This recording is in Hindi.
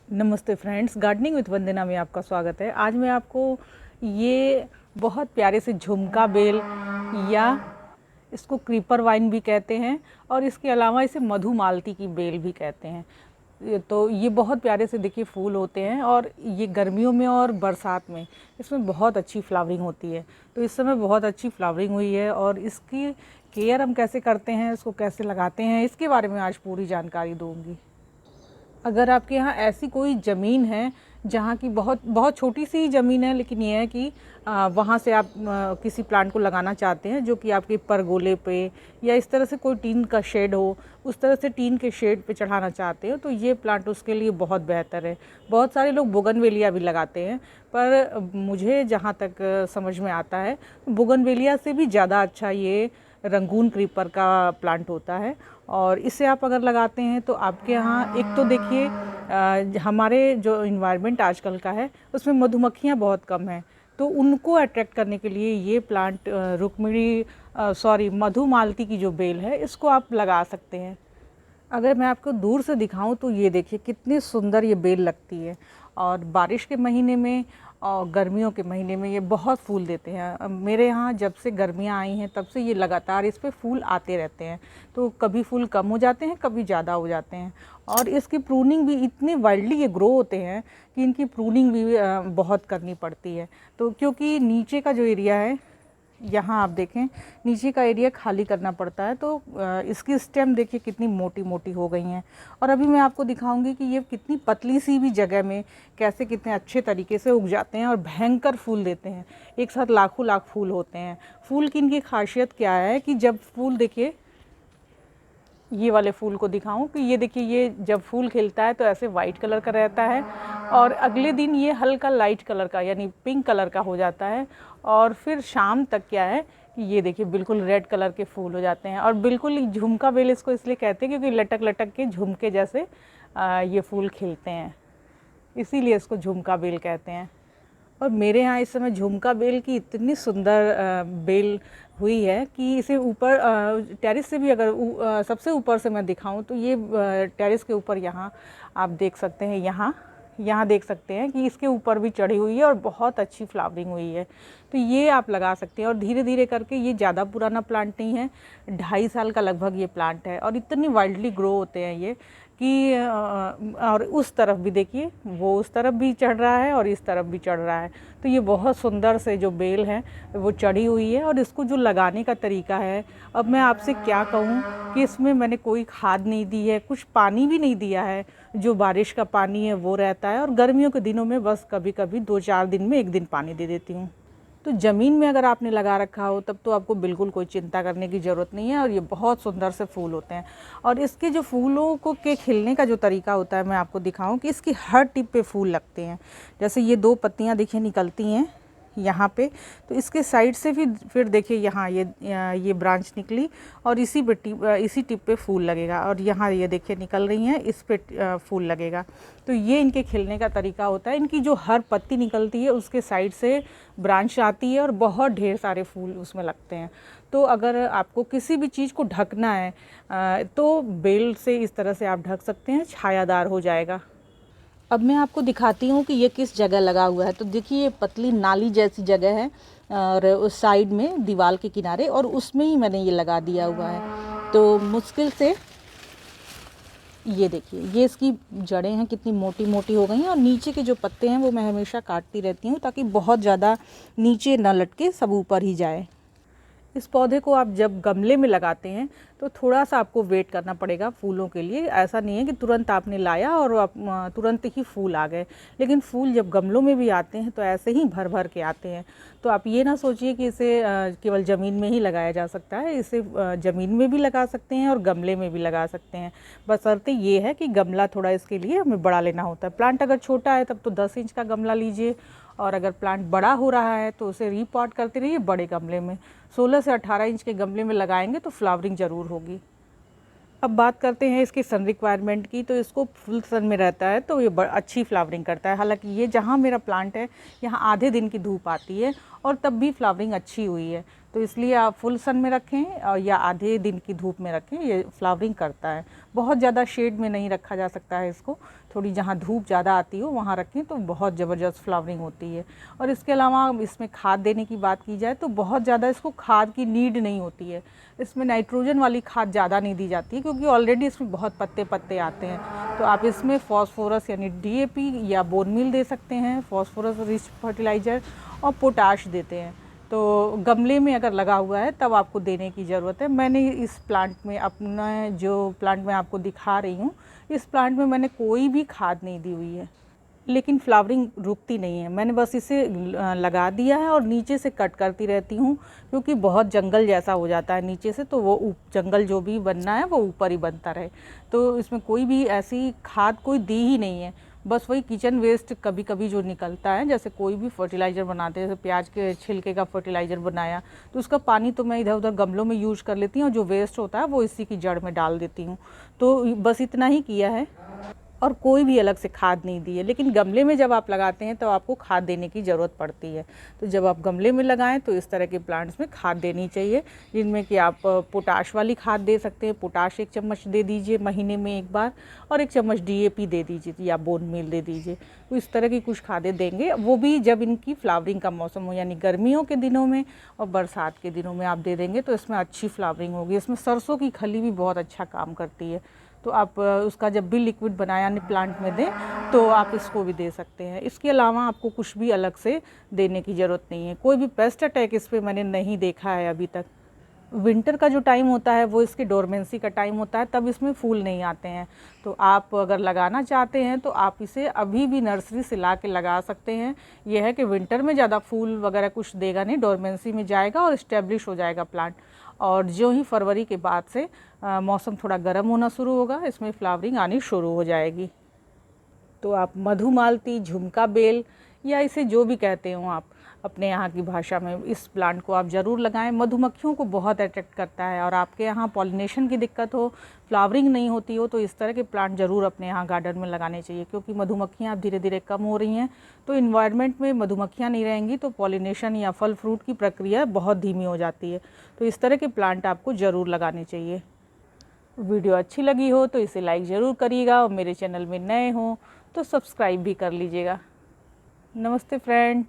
नमस्ते फ्रेंड्स, गार्डनिंग विद वंदना में आपका स्वागत है। आज मैं आपको ये बहुत प्यारे से झुमका बेल या इसको क्रीपर वाइन भी कहते हैं और इसके अलावा इसे मधुमालती की बेल भी कहते हैं। तो ये बहुत प्यारे से देखिए फूल होते हैं और ये गर्मियों में और बरसात में इसमें बहुत अच्छी फ्लावरिंग होती है। तो इस समय बहुत अच्छी फ्लावरिंग हुई है और इसकी केयर हम कैसे करते हैं, इसको कैसे लगाते हैं, इसके बारे में आज पूरी जानकारी दूँगी। अगर आपके यहाँ ऐसी कोई ज़मीन है जहाँ की बहुत बहुत छोटी सी ज़मीन है, लेकिन ये है कि वहाँ से आप किसी प्लांट को लगाना चाहते हैं जो कि आपके परगोले पे या इस तरह से कोई टीन का शेड हो, उस तरह से टीन के शेड पे चढ़ाना चाहते हो, तो ये प्लांट उसके लिए बहुत बेहतर है। बहुत सारे लोग बोगनवेलिया भी लगाते हैं, पर मुझे जहाँ तक समझ में आता है बोगनवेलिया से भी ज़्यादा अच्छा ये रंगून क्रीपर का प्लांट होता है। और इसे आप अगर लगाते हैं तो आपके यहाँ एक तो देखिए हमारे जो इन्वायरमेंट आजकल का है उसमें मधुमक्खियाँ बहुत कम हैं, तो उनको अट्रैक्ट करने के लिए ये प्लांट मधुमालती की जो बेल है इसको आप लगा सकते हैं। अगर मैं आपको दूर से दिखाऊं तो ये देखिए कितनी सुंदर ये बेल लगती है। और बारिश के महीने में और गर्मियों के महीने में ये बहुत फूल देते हैं। मेरे यहाँ जब से गर्मियाँ आई हैं तब से ये लगातार इस पे फूल आते रहते हैं। तो कभी फूल कम हो जाते हैं, कभी ज़्यादा हो जाते हैं। और इसकी प्रूनिंग भी इतने वाइल्डली ये ग्रो होते हैं कि इनकी प्रूनिंग भी बहुत करनी पड़ती है। तो क्योंकि नीचे का जो एरिया है, यहाँ आप देखें नीचे का एरिया खाली करना पड़ता है, तो इसकी स्टेम देखिए कितनी मोटी मोटी हो गई हैं। और अभी मैं आपको दिखाऊंगी कि ये कितनी पतली सी भी जगह में कैसे कितने अच्छे तरीके से उग जाते हैं और भयंकर फूल देते हैं। एक साथ लाखों लाख फूल होते हैं। फूल की इनकी खासियत क्या है कि जब फूल देखिए, ये वाले फूल को दिखाऊं कि ये देखिए, ये जब फूल खिलता है तो ऐसे वाइट कलर का रहता है और अगले दिन ये हल्का लाइट कलर का यानी पिंक कलर का हो जाता है। और फिर शाम तक क्या है कि ये देखिए बिल्कुल रेड कलर के फूल हो जाते हैं। और बिल्कुल झुमका बेल इसको इसलिए कहते हैं क्योंकि लटक लटक के झुमके जैसे ये फूल खिलते हैं, इसीलिए इसको झुमका बेल कहते हैं। और मेरे यहाँ इस समय झुमका बेल की इतनी सुंदर बेल हुई है कि इसे ऊपर टेरेस से भी अगर सबसे ऊपर से मैं दिखाऊं तो ये टेरेस के ऊपर यहाँ आप देख सकते हैं, यहाँ देख सकते हैं कि इसके ऊपर भी चढ़ी हुई है और बहुत अच्छी फ्लावरिंग हुई है। तो ये आप लगा सकते हैं और धीरे धीरे करके, ये ज़्यादा पुराना प्लांट नहीं है, 2.5 साल का लगभग ये प्लांट है और इतनी वाइल्डली ग्रो होते हैं ये कि और उस तरफ भी देखिए, वो उस तरफ भी चढ़ रहा है और इस तरफ भी चढ़ रहा है। तो ये बहुत सुंदर से जो बेल है वो चढ़ी हुई है। और इसको जो लगाने का तरीका है, अब मैं आपसे क्या कहूँ कि इसमें मैंने कोई खाद नहीं दी है, कुछ पानी भी नहीं दिया है। जो बारिश का पानी है वो रहता है और गर्मियों के दिनों में बस कभी कभी 2-4 दिन में 1 दिन पानी दे देती हूँ। तो ज़मीन में अगर आपने लगा रखा हो तब तो आपको बिल्कुल कोई चिंता करने की ज़रूरत नहीं है और ये बहुत सुंदर से फूल होते हैं। और इसके जो फूलों को के खिलने का जो तरीका होता है, मैं आपको दिखाऊं कि इसकी हर टिप पे फूल लगते हैं। जैसे ये 2 पत्तियां देखिए निकलती हैं यहाँ पे, तो इसके साइड से भी फिर देखिए यहाँ ये ब्रांच निकली और इसी टिप पे फूल लगेगा। और यहाँ ये देखिए निकल रही हैं, इस पे फूल लगेगा। तो ये इनके खिलने का तरीका होता है। इनकी जो हर पत्ती निकलती है उसके साइड से ब्रांच आती है और बहुत ढेर सारे फूल उसमें लगते हैं। तो अगर आपको किसी भी चीज़ को ढकना है तो बेल से इस तरह से आप ढक सकते हैं, छायादार हो जाएगा। अब मैं आपको दिखाती हूँ कि ये किस जगह लगा हुआ है। तो देखिए ये पतली नाली जैसी जगह है और उस साइड में दीवार के किनारे, और उसमें ही मैंने ये लगा दिया हुआ है। तो मुश्किल से ये देखिए, ये इसकी जड़ें हैं कितनी मोटी मोटी हो गई हैं और नीचे के जो पत्ते हैं वो मैं हमेशा काटती रहती हूँ ताकि बहुत ज़्यादा नीचे ना लटके, सब ऊपर ही जाए। इस पौधे को आप जब गमले में लगाते हैं तो थोड़ा सा आपको वेट करना पड़ेगा फूलों के लिए। ऐसा नहीं है कि तुरंत आपने लाया और तुरंत ही फूल आ गए, लेकिन फूल जब गमलों में भी आते हैं तो ऐसे ही भर भर के आते हैं। तो आप ये ना सोचिए कि इसे केवल ज़मीन में ही लगाया जा सकता है। इसे ज़मीन में भी लगा सकते हैं और गमले में भी लगा सकते हैं। बशर्ते ये है कि गमला थोड़ा इसके लिए हमें बड़ा लेना होता है। प्लांट अगर छोटा है तब तो 10 इंच का गमला लीजिए, और अगर प्लांट बड़ा हो रहा है तो उसे रीपॉट करते रहिए बड़े गमले में। 16 से 18 इंच के गमले में लगाएंगे तो फ्लावरिंग ज़रूर होगी। अब बात करते हैं इसकी सन रिक्वायरमेंट की। तो इसको फुल सन में रहता है तो ये अच्छी फ्लावरिंग करता है। हालांकि ये जहाँ मेरा प्लांट है यहाँ आधे दिन की धूप आती है और तब भी फ्लावरिंग अच्छी हुई है। तो इसलिए आप फुल सन में रखें या आधे दिन की धूप में रखें, ये फ्लावरिंग करता है। बहुत ज़्यादा शेड में नहीं रखा जा सकता है इसको, थोड़ी जहाँ धूप ज़्यादा आती हो वहाँ रखें तो बहुत ज़बरदस्त फ्लावरिंग होती है। और इसके अलावा इसमें खाद देने की बात की जाए तो बहुत ज़्यादा इसको खाद की नीड नहीं होती है। इसमें नाइट्रोजन वाली खाद ज़्यादा नहीं दी जाती है क्योंकि ऑलरेडी इसमें बहुत पत्ते पत्ते आते हैं। तो आप इसमें फॉस्फोरस यानी DAP या बोन मील दे सकते हैं, फॉस्फोरस रिच फर्टिलाइज़र, और पोटाश देते हैं। तो गमले में अगर लगा हुआ है तब आपको देने की ज़रूरत है। मैंने इस प्लांट में, अपना जो प्लांट मैं आपको दिखा रही हूँ, इस प्लांट में मैंने कोई भी खाद नहीं दी हुई है, लेकिन फ्लावरिंग रुकती नहीं है। मैंने बस इसे लगा दिया है और नीचे से कट करती रहती हूँ क्योंकि बहुत जंगल जैसा हो जाता है नीचे से, तो वो जंगल जो भी बनना है वो ऊपर ही बनता रहे। तो इसमें कोई भी ऐसी खाद कोई दी ही नहीं है, बस वही किचन वेस्ट कभी कभी जो निकलता है, जैसे कोई भी फर्टिलाइज़र बनाते हैं, जैसे प्याज के छिलके का फर्टिलाइज़र बनाया तो उसका पानी तो मैं इधर उधर गमलों में यूज कर लेती हूँ, और जो वेस्ट होता है वो इसी की जड़ में डाल देती हूँ। तो बस इतना ही किया है और कोई भी अलग से खाद नहीं दी है। लेकिन गमले में जब आप लगाते हैं तो आपको खाद देने की ज़रूरत पड़ती है। तो जब आप गमले में लगाएं तो इस तरह के प्लांट्स में खाद देनी चाहिए, जिनमें कि आप पोटाश वाली खाद दे सकते हैं। पोटाश 1 चम्मच दे दीजिए महीने में एक बार, और 1 चम्मच DAP दे दीजिए या बोन मील दे दीजिए। तो इस तरह की कुछ खादें देंगे, वो भी जब इनकी फ्लावरिंग का मौसम हो, यानी गर्मियों के दिनों में और बरसात के दिनों में आप दे देंगे तो इसमें अच्छी फ्लावरिंग होगी। इसमें सरसों की खली भी बहुत अच्छा काम करती है, तो आप उसका जब भी लिक्विड बनाया यानी प्लांट में दें तो आप इसको भी दे सकते हैं। इसके अलावा आपको कुछ भी अलग से देने की ज़रूरत नहीं है। कोई भी पेस्ट अटैक इस पे मैंने नहीं देखा है अभी तक। विंटर का जो टाइम होता है वो इसकी डोरमेंसी का टाइम होता है, तब इसमें फूल नहीं आते हैं। तो आप अगर लगाना चाहते हैं तो आप इसे अभी भी नर्सरी से ला के लगा सकते हैं। यह है कि विंटर में ज़्यादा फूल वगैरह कुछ देगा नहीं, डोरमेंसी में जाएगा और इस्टेब्लिश हो जाएगा प्लांट। और जो ही फरवरी के बाद से मौसम थोड़ा गर्म होना शुरू होगा, इसमें फ्लावरिंग आनी शुरू हो जाएगी। तो आप मधुमालती, झुमका बेल, या इसे जो भी कहते हो आप अपने यहाँ की भाषा में, इस प्लांट को आप ज़रूर लगाएं। मधुमक्खियों को बहुत अट्रैक्ट करता है, और आपके यहाँ पॉलिनेशन की दिक्कत हो, फ्लावरिंग नहीं होती हो, तो इस तरह के प्लांट ज़रूर अपने यहाँ गार्डन में लगाने चाहिए। क्योंकि मधुमक्खियाँ अब धीरे धीरे कम हो रही हैं, तो इन्वायरमेंट में मधुमक्खियाँ नहीं रहेंगी तो पॉलिनेशन या फल फ्रूट की प्रक्रिया बहुत धीमी हो जाती है। तो इस तरह के प्लांट आपको ज़रूर लगाने चाहिए। वीडियो अच्छी लगी हो तो इसे लाइक ज़रूर करिएगा, और मेरे चैनल में नए हो तो सब्सक्राइब भी कर लीजिएगा। नमस्ते फ्रेंड।